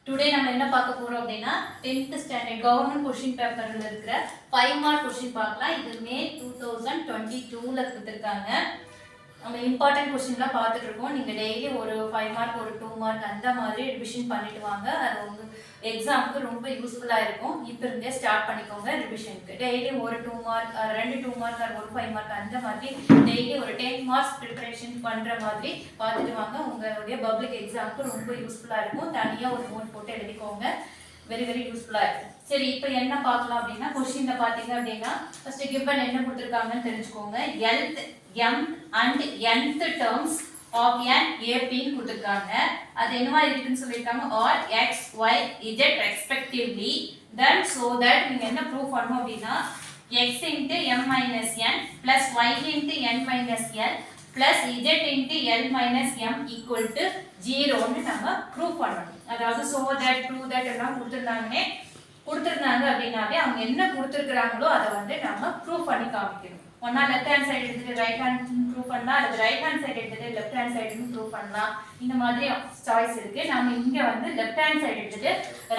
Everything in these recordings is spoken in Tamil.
Today நம்ம என்ன பார்க்க போறோம் அப்படினா 10th ஸ்டாண்டர்ட் கவர்மெண்ட் क्वेश्चन பேப்பர்ல இருக்கிற 5 மார்க் क्वेश्चन பார்க்கலாம். இது மே 2022 ல கொடுத்திருக்காங்க. நம்ம இம்பார்ட்டன்ட் क्वेश्चनலாம் பார்த்துட்டு இருக்கோம். நீங்க டெய்லி ஒரு 5 மார்க் ஒரு 2 மார்க் அந்த மாதிரி ரிவிஷன் பண்ணிட்டு வாங்க. அது உங்க எக்ஸாம்க்கு ரொம்ப யூஸ்ஃபுல்லா இருக்கும். இப்போ இருந்தே ஸ்டார்ட் பண்ணிக்கோங்க ரிவிஷனுக்கு. டெய்லி ஒரு 2 மார்க் 2 மார்க் ஒரு 5 மார்க் அந்த மாதிரி டெய்லி ஒரு 10 மார்க்ஸ் ப்ரிப்பரேஷன் பண்ற மாதிரி பார்த்துட்டு வாங்க. உங்களுடைய பப்ளிக் எக்ஸாம்க்கு ரொம்ப யூஸ்ஃபுல்லா இருக்கும். தனியா ஒரு நோட் போட்டு எழுதிக்கோங்க. வெரி யூஸ்ஃபுல்லா இருக்கும். சரி இப்போ என்ன பார்க்கலாம் அப்படின்னா क्वेश्चनல பாத்தீங்க அப்படின்னா ஃபர்ஸ்ட் given என்ன கொடுத்திருக்காங்கன்னு தெரிஞ்சுக்கோங்க. Lth m and nth terms of an AP கொடுத்திருக்காங்க. அது என்னவா இருக்குன்னு சொல்லிருக்காங்க or x y z respectively. Then so that நீங்க என்ன ப்ரூவ் பண்ணனும் அப்படின்னா x into m minus n plus y into n minus l plus z into l minus m equal to 0 ன்னு நம்ம ப்ரூவ் பண்ணணும். அதாவது so that prove that எல்லாம் கொடுத்திருந்தாங்க அப்படினாலே அவங்க என்ன கொடுத்திருக்காங்களோ அதை வந்து நம்ம ப்ரூவ் பண்ணி காமிக்கணும். ஒண்ணா லெஃப்ட் ஹேண்ட் சைடு எடுத்துட்டு ரைட் ஹேண்ட் ப்ரூவ் பண்ணலாம், அல்லது ரைட் ஹேண்ட் சைடு எடுத்துட்டு லெஃப்ட் ஹேண்ட் சைடுன்னு ப்ரூவ் பண்ணலாம். இந்த மாதிரி சாய்ஸ் இருக்கு. நம்ம இங்க வந்து லெஃப்ட் ஹேண்ட் சைடு எடுத்துட்டு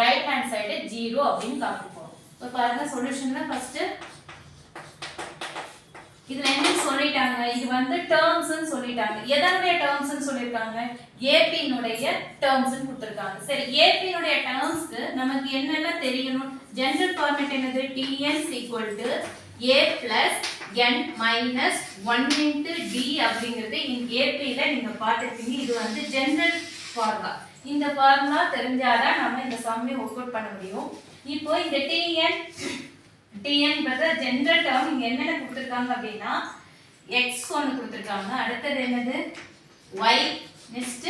ரைட் ஹேண்ட் சைடு 0 அப்படின்னு காமிப்போம். இப்போ பாருங்க சொல்யூஷன்ல ஃபர்ஸ்ட் இதுல என்ன சொல்லிட்டாங்க, இது வந்து டேர்ம்ஸ் னு சொல்லிட்டாங்க. எதனுடைய டேர்ம்ஸ் னு சொல்லிருக்காங்க, AP னுடைய டேர்ம்ஸ் னு கொடுத்திருக்காங்க. சரி AP னுடைய டேர்ம்ஸ்க்கு நமக்கு என்னென்ன தெரியணும்? ஜெனரல் ஃபார்மட் என்னது? Tn A plus n minus 1 into d அப்படிங்கிறது இந்த AP ல நீங்க பார்த்திருப்பீங்க. இது வந்து ஜெனரல் ஃபார்முலா. இந்த ஃபார்முலா தெரிஞ்சாதான் நம்ம இந்த சம்மை ஒர்க் அவுட் பண்ண முடியும். இப்போ இந்த Tn பண்ற ஜெனரல் டேர்ம் இங்க என்னென்ன கொடுத்திருக்காங்க அப்படினா x1 கொடுத்திருக்காங்க. அடுத்து என்னது y நெக்ஸ்ட்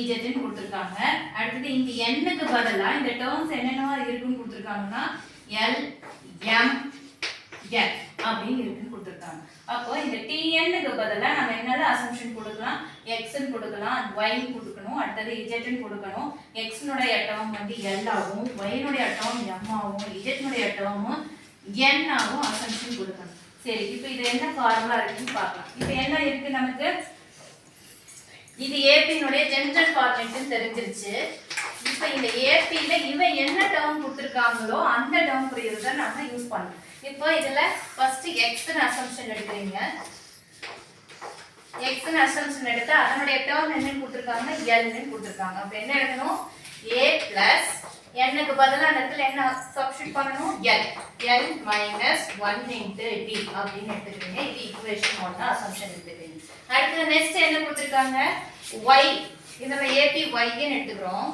z ன்னு கொடுத்திருக்காங்க. அடுத்து இந்த n க்கு பதிலா இந்த டேர்ம்ஸ் என்னென்னவா இருக்குன்னு கொடுத்திருக்காங்கன்னா l m n அப்படி இருக்குன்னு கொடுத்திருக்காங்க. அப்போ இந்த Tn க்கு பதிலா நம்ம என்னென்ன அசம்ப்ஷன் கொடுக்கலாம்? x ன்னு கொடுக்கலாம், y ன்னு கொடுக்கணும், அடுத்து z ன்னு கொடுக்கணும். x னுடைய டேர்ம் வந்து l ஆகும், y னுடைய டேர்ம் m ஆகும், z னுடைய டேர்ம் n ஆகும் அசம்ப்ஷன் கொடுக்கணும். சரி இப்போ இது என்ன ஃபார்முலா இருக்குன்னு பார்க்கலாம். இப்போ என்ன இருக்கு நமக்கு? இது AP னுடைய ஜெனரல் ஃபார்மட்னு தெரிஞ்சிருச்சு. இப்போ இந்த AP ல இவன் என்ன டேர்ம் கொடுத்திருக்காங்களோ அந்த டேர்ம் புரியறத நாம யூஸ் பண்ணணும். இப்போ இதுல ஃபர்ஸ்ட் x ன்னு அசம்ப்ஷன் எடுக்கறீங்க. x ன்னு அசம்ப்ஷன் எடுத்தா அதனுடைய டேர்ம் என்னன்னு கொடுத்திருக்காங்க? l ன்னு கொடுத்திருக்காங்க. அப்ப என்ன எழுதணும்? a plus n க்கு பதிலா அந்த இடத்துல என்ன சப்ஸ்டிட்யூட் பண்ணனும்? l minus 1 into d அப்படினு எடுத்துக்கீங்க. இது ஈக்குவேஷன் 1 அசம்ப்ஷன் எடுத்துக்கீங்க. அடுத்து நெக்ஸ்ட் என்ன கொடுத்திருக்காங்க? y. இதல AP y ன்னு எடுத்துறோம்.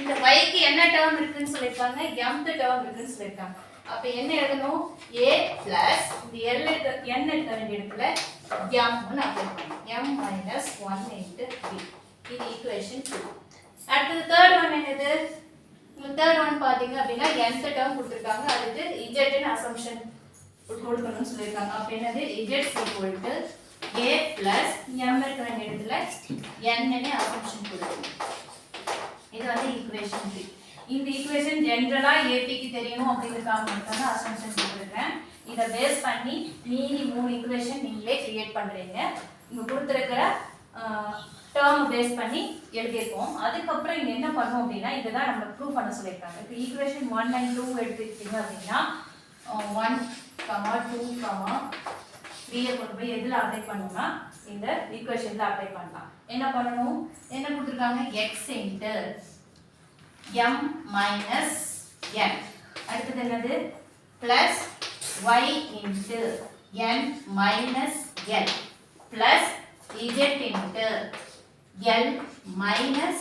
இந்த y க்கு என்ன டேர்ம் இருக்குன்னு சொல்லிருக்காங்க? mth டேர்ம் இருக்குன்னு சொல்லிருக்காங்க. அப்ப என்ன எழுதணும்? a plus இந்த l க்கு n எடுக்க வேண்டிய இடத்துல m ன்னு அப்ளை பண்ணனும். m minus 1 into d. இது ஈக்குவேஷன் 2. அடுத்து third one என்னது? third one பாத்தீங்க அப்படினா nth டேர்ம் கொடுத்திருக்காங்க. அதுக்கு z ன்னு அசம்ப்ஷன் கொடுக்கணும்னு சொல்லிருக்காங்க. அப்ப என்னது? z a plus m இருக்க வேண்டிய இடத்துல n ன்னு அசம்ப்ஷன் கொடுக்கணும். இது வந்து ஈக்குவேஷன் 3. இந்த ஈக்குவேஷன் ஜெனரலா AP க்கு தெரியணும் அப்படிங்கறதுக்காக மட்டும் தான் அசம்ப்ஷன் கொடுத்திருக்கேன். இத பேஸ் பண்ணி மீதி 3 ஈக்குவேஷன் நீங்களே கிரியேட் பண்றீங்க. இங்க கொடுத்திருக்கிற டேர்ம் பேஸ் பண்ணி எழுதிருக்கோம். அதுக்கு அப்புறம் இங்க என்ன பண்ணனும் அப்படினா இதுதான் நம்ம ப்ரூவ் பண்ண சொல்லிருக்காங்க. இப்போ ஈக்குவேஷன் 1 and 2 எடுத்துக்கிட்டீங்க அப்படினா 1, 2, 3 ஐ கொண்டு போய் எதுல அப்ளை பண்ணனும்னா இந்த ஈக்குவேஷன்ல அப்ளை பண்ணலாம். என்ன பண்ணனும்? என்ன கொடுத்திருக்காங்க? x into m minus n. அடுத்து என்னது? plus y into n minus l plus z into l minus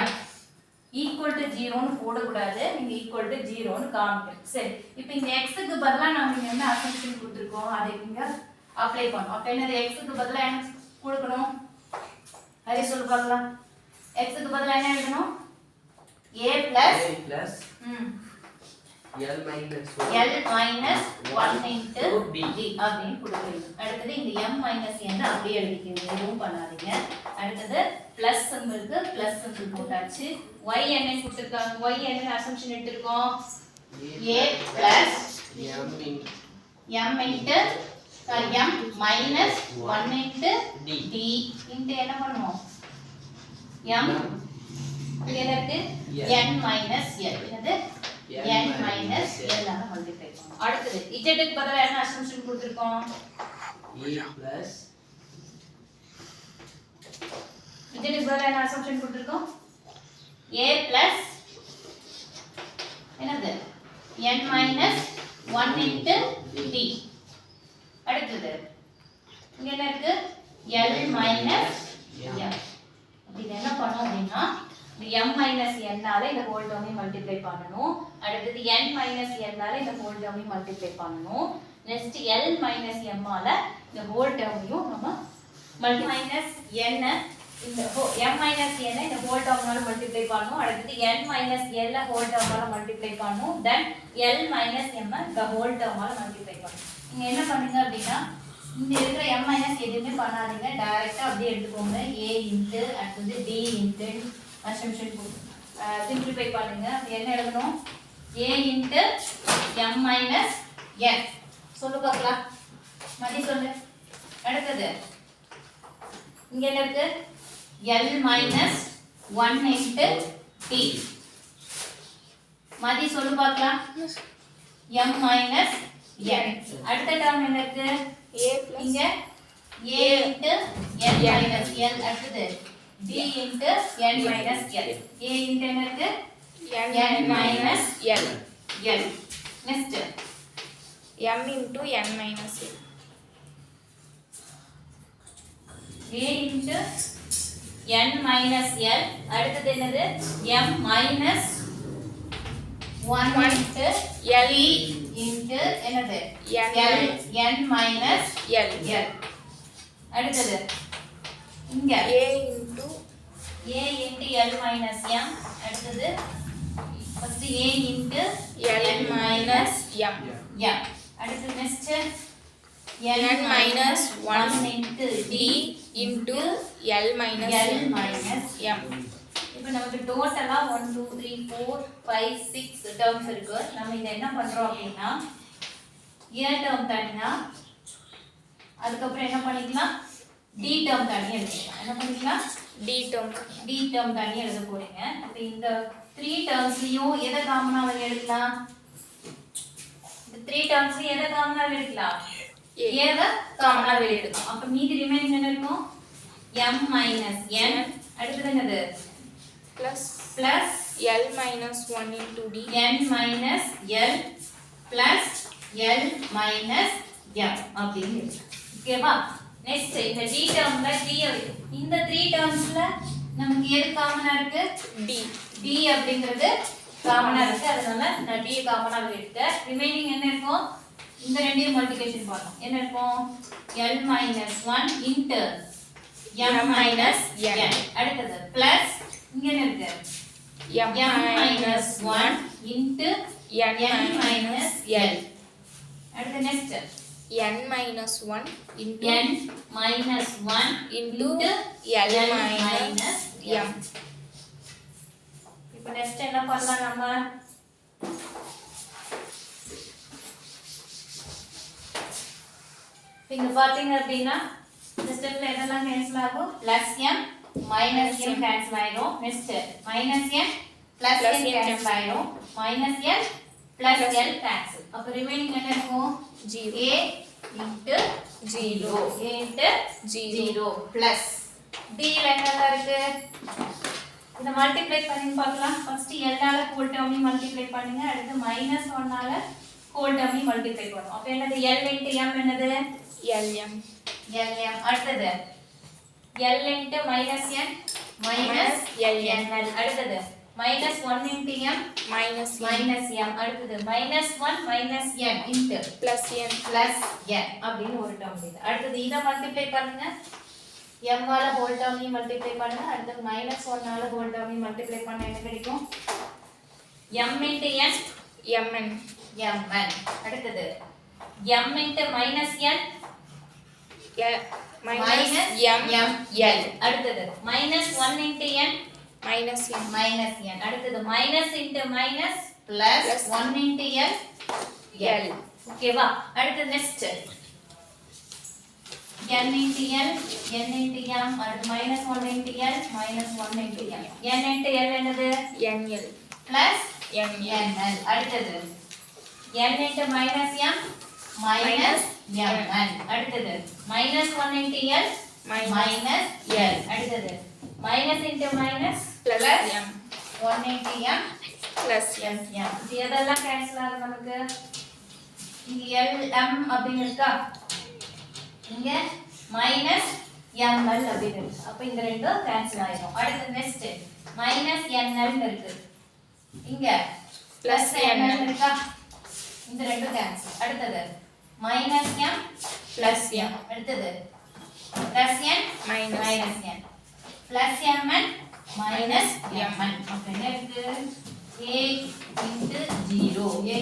m equal to 0 ன்னு போட கூடாது. நீங்க equal to 0 ன்னு காமிக்கணும். சரி இப்போ இந்த x க்கு பதிலா நாம என்ன அசம்ப்ஷன் கொடுத்திருக்கோம் அதை இங்க அப்ளை பண்ணோம். அப்ப என்னது? x க்கு பதிலா என்ன கொடுக்கணும்? ஹரி சொல்ல பார்க்கலாம். x க்கு பதிலா என்ன எழுதணும்? a plus l minus 1 into d அப்படினு கொடுக்கணும். அடுத்து இந்த m minus n அப்படியே எழுதிக்கீங்க. எதுவும் பண்ணாதீங்க. அடுத்து பிளஸ் சிம்பலுக்கு பிளஸ் சிம்பல் போட்டாச்சு. y என்ன கொடுத்திருக்காங்க? y என்ன assumption எடுத்துறோம்? a plus m into m minus 1 into d into என்ன பண்ணுவோம்? m இங்க என்ன இருக்கு n minus l என்னது n minus l ஆல மல்டிப்ளை பண்ணனும் அடுத்து z க்கு பதிலா என்ன அசம்ப்ஷன் கொடுத்திருக்கோம் a plus z க்கு பதிலா என்ன அசம்ப்ஷன் கொடுத்திருக்கோம் a plus என்னது n minus 1 into d அடுத்து இங்க என்ன இருக்கு l minus m அப்ப இது என்ன பண்ணனும் அப்படினா இந்த m minus n ஆல இந்த ஹோல் டேர்மை மல்டிப்ளை பண்ணனும் அடுத்து n minus n ஆல இந்த ஹோல் டேர்மை மல்டிப்ளை பண்ணனும் நெக்ஸ்ட் l minus m ஆல இந்த ஹோல் டேர்மையும் நம்ம minus n இந்த m minus n இந்த ஹோல் டேர்மால மல்டிப்ளை பண்ணனும் அடுத்து n minus l ஹோல் டேர்மால மல்டிப்ளை பண்ணனும் then l minus m இந்த ஹோல் டேர்மால மல்டிப்ளை பண்ணனும் நீங்க என்ன பண்ணுங்க அப்படினா இந்த இருக்கிற m minus எதுவுமே பண்ணாதீங்க டைரக்ட்டா அப்படியே எடுத்துக்கோங்க a into அடுத்து d into அசம்ப்ஷன் சிம்பிளிஃபை பண்ணுங்க என்ன எழுதணும் a into m minus n சொல்லு பார்க்கலாம் மதி சொல்லு அடுத்து இங்க என்ன இருக்கு l minus 1 into d மதி சொல்லு பார்க்கலாம் m minus n அடுத்த டேர்ம் என்ன இருக்கு a இங்க a into n minus l அடுத்து d into n minus l a into என்ன இருக்கு n minus l l next m into n minus l a into n minus l அடுத்து என்னது m minus 1 into l into என்னது n minus l அடுத்து இங்க a into l minus m அடுத்து first a into l minus m m அடுத்து next n minus 1 into d into l minus m இப்போ நமக்கு டோட்டலா 1 2 3 4 5 6 டர்ம்ஸ் இருக்கு நம்ம இத என்ன பண்றோம் அப்படினா a டர்ம் தனியா அதுக்கு அப்புறம் என்ன பண்ணிக்கலாம் d டர்ம் தனியா எழுதிக்கலாம் என்ன பண்ணிக்கலாம் d டர்ம் தனியா எழுத போறீங்க அப்ப இந்த 3 டர்ம்ஸ்லயும் எதை காமனா எழுதலாம் இந்த 3 டர்ம்ஸ்லயும் எதை காமனா எழுதலாம் a வை காமனா எழுதலாம் அப்ப மீதி ரிமைனிங் என்ன இருக்கும் m minus n அடுத்து என்னது plus l minus 1 into d n minus l plus l minus m அப்படினு ஓகேவா நெக்ஸ்ட் இந்த d டேர்ம்ல d இந்த 3 டேர்ம்ஸ்ல நமக்கு எது காமனா இருக்கு d அப்படிங்கிறது காமனா இருக்கு அதனால நான் d காமனா எடுத்துட்டேன் ரிமைனிங் என்ன இருக்கும் இந்த ரெண்டையும் மல்டிப்ளிகேஷன் பண்ணனும் என்ன இருக்கும் l minus 1 into m minus n அடுத்து பிளஸ் இங்க என்ன இருக்கு m minus 1 into n minus l அடுத்து next n minus 1 into n minus 1 into l minus m இப்போ நெக்ஸ்ட் என்ன பண்ணலாம் நம்ம இங்க பாத்தீங்க அப்படினா இந்த ஸ்டெப்ல என்னெல்லாம் கேன்சல் ஆகும் +m -m கேன்சல் ஆயிடும் நெக்ஸ்ட் -m +n கேன்சல் ஆயிடும் -n +l கேன்சல் அப்ப ரிமைனிங் என்ன இருக்கும் 0 a into 0 a into 0 plus d ல என்ன இருக்கு இத மல்டிப்ளை பண்ணி பார்க்கலாம் ஃபர்ஸ்ட் l ஆல ஹோல் டேர்மை மல்டிப்ளை பண்ணுங்க அடுத்து -1 ஆல ஹோல் டேர்மை மல்டிப்ளை பண்ணுவோம் அப்ப என்னது l into m என்னது lm அடுத்து l into -n minus ln அடுத்து -1 into m minus m அடுத்து -1 n into plus n n அப்படினு ஒரு டேர்ம் இது அடுத்து இத மல்டிப்ளை பண்ணுங்க m ஆல ஹோல் டேர்மை மல்டிப்ளை பண்ணுங்க அடுத்து -1 ஆல ஹோல் டேர்மை மல்டிப்ளை பண்ணா என்ன கிடைக்கும் m into n mn mn அடுத்து m into -n minus minus m l அடுத்து -1 into n minus n அடுத்து minus into minus plus 1 into l l ஓகேவா அடுத்து next n into L, n into M, அடுத்து minus 1 into L, minus 1 into M. n into L என்னது? NL plus NL NL. அடுத்தது n into minus M, minus MN. அடுத்தது minus 1 into L, minus L. அடுத்தது minus into minus plus plus M 1 into M plus M. M. இது எதெல்லாம் கேன்சல் ஆகும் நமக்கு? இங்க LM அப்படின்னு இருக்கா? இங்க minus ML அப்படின்னு இருக்கு. அப்ப இந்த ரெண்டும் கேன்சல் ஆயிடும். அடுத்து நெக்ஸ்ட் minus NL இருக்கு. இங்க plus NL இருக்கா? இந்த ரெண்டும் கேன்சல். அடுத்தது minus M plus M. அடுத்தது plus N minus N plus MN minus MN. அப்ப என்ன இருக்கு? A into 0. A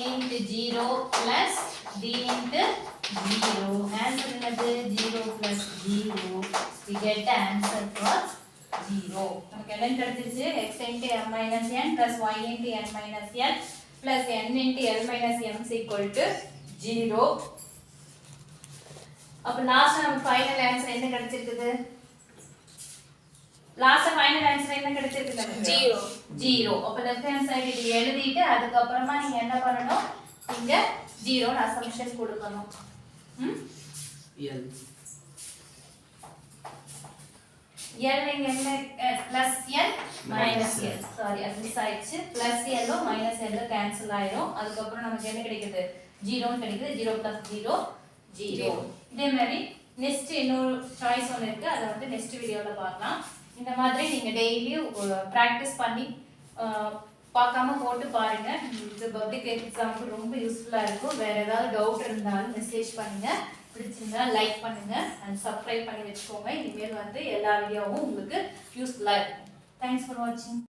into 0 plus D into 0. Answer என்னது? 0 plus 0. We get the answer for 0. நமக்கு என்ன கிடைச்சிருச்சு? X into M minus N plus Y into N minus L plus N into L minus M is equal to 0. அப்ப லாஸ்ட் நமக்கு ஃபைனல் ஆன்சர் என்ன கிடைச்சிருக்குது? லாஸ்ட் ஃபைனல் ஆன்சர் என்ன கிடைச்சிருக்கு நமக்கு? 0. அப்ப லெஃப்ட் ஹேண்ட் சைடு இது எழுதிட்டு அதுக்கு அப்புறமா நீங்க என்ன பண்ணணும்? இங்க 0 ன்னு அசம்ப்ஷன் கொடுக்கணும். L L இங்க என்ன plus L minus L. Sorry அது மிஸ் ஆயிடுச்சு. பிளஸ் L ஓ மைனஸ் L கேன்சல் ஆயிடும். அதுக்கு அப்புறம் நமக்கு என்ன கிடைக்குது? 0 ன்னு கிடைக்குது. 0 plus 0 0. இதே மாதிரி நெக்ஸ்ட் இன்னொரு சாய்ஸ் ஒன்று இருக்கு. அதை வந்து நெக்ஸ்ட் வீடியோல பார்க்கலாம். இந்த மாதிரி நீங்க டெய்லியும் பிராக்டிஸ் பண்ணி பார்க்காம போட்டு பாருங்க. இது பப்ளிக் எக்ஸாமுக்கு ரொம்ப யூஸ்ஃபுல்லா இருக்கும். வேற ஏதாவது டவுட் இருந்தாலும் மெசேஜ் பண்ணுங்க. பிடிச்சிருந்தா லைக் பண்ணுங்க அண்ட் சப்ஸ்கிரைப் பண்ணி வச்சுக்கோங்க. இனிமேல் வந்து எல்லா வீடியோவும் உங்களுக்கு யூஸ்ஃபுல்லா இருக்கும். தேங்க்ஸ் ஃபார் வாட்சிங்.